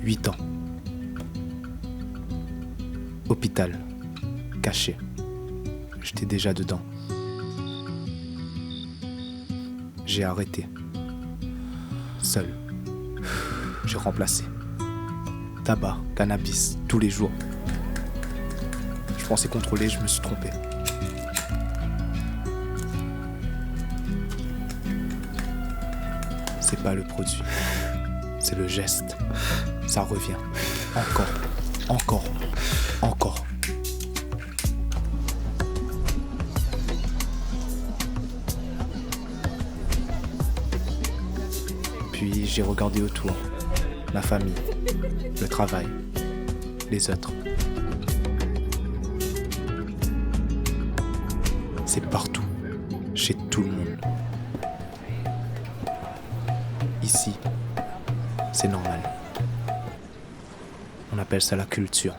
8 ans. Hôpital, caché. J'étais déjà dedans. J'ai arrêté. Seul. J'ai remplacé. Tabac, cannabis, tous les jours. Je pensais contrôler, je me suis trompé. C'est pas le produit, c'est le geste. Ça revient. Encore. Puis j'ai regardé autour. Ma famille, le travail, les autres. C'est partout, chez tout le monde. Ici, c'est normal. On appelle ça la culture.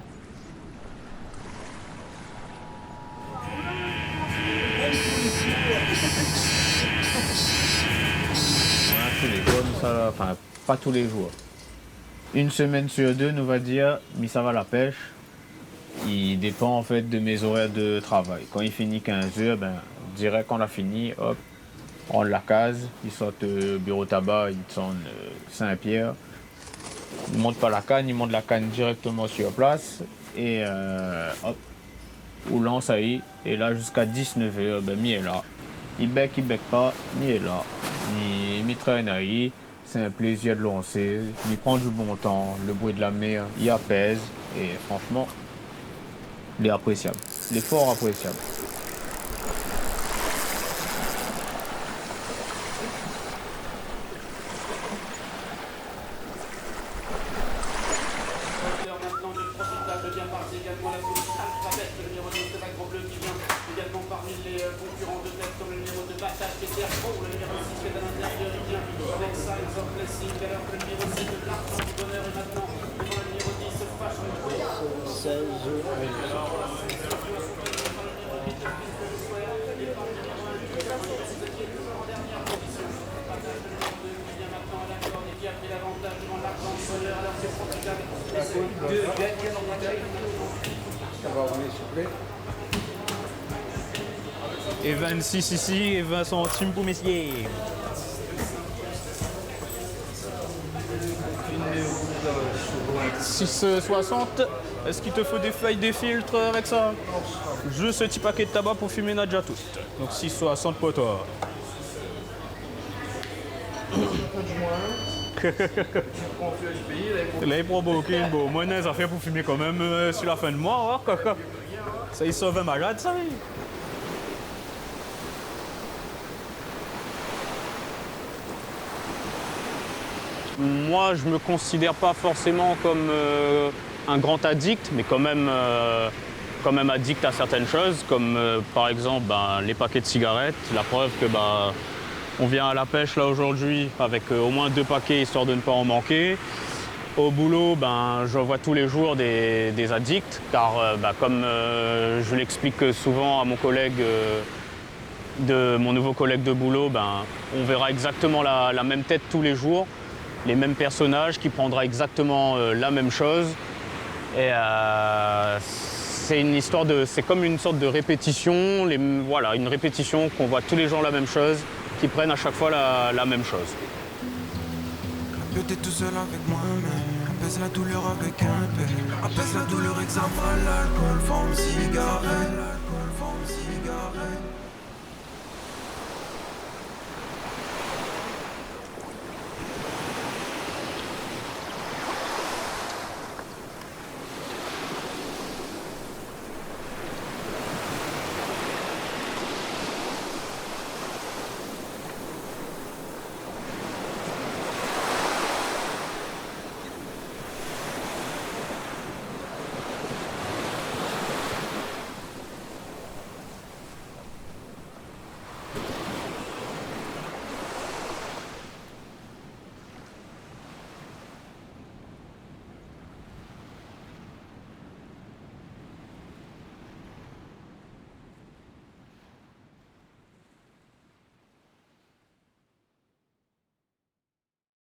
Tous les jours, enfin pas tous les jours. Une semaine sur deux, on va dire, mais ça va la pêche. Il dépend en fait de mes horaires de travail. Quand il finit 15h, direct quand on a fini, hop, on rentre la case, ils sortent bureau tabac, ils descendent Saint-Pierre. Ils ne montent pas la canne, ils montent la canne directement sur place. Et hop, on lance ça y est. Et là jusqu'à 19h, mi est là. Il bec pas, mi est là. Mi traîne à y. C'est un plaisir de lancer, il prend du bon temps, le bruit de la mer, il apaise et franchement, il est appréciable. Il est fort appréciable. Et 26 ici et 20 centimes pour messieurs. « 6,60. Est-ce qu'il te faut des feuilles, des filtres avec ça? Juste ce petit paquet de tabac pour fumer Nadja tout. Donc 6,60 pour toi. Là, il prend beaucoup. Bon, moi, j'ai des affaires pour fumer quand même sur la fin de mois. Hein. Ça, il sauve un malade, ça. Oui. Moi, je me considère pas forcément comme un grand addict, mais quand même addict à certaines choses, comme par exemple les paquets de cigarettes. La preuve que on vient à la pêche là aujourd'hui avec au moins 2 paquets histoire de ne pas en manquer. Au boulot, je vois tous les jours des addicts, car comme je l'explique souvent à mon collègue, mon nouveau collègue de boulot, on verra exactement la même tête tous les jours, les mêmes personnages qui prendra exactement la même chose. Et c'est comme une sorte de répétition, une répétition qu'on voit tous les jours la même chose, qui prennent à chaque fois la même chose. T'es tout seul avec moi-même, apaise la douleur avec un peu, apaise la douleur, example l'alcool, forme cigarette.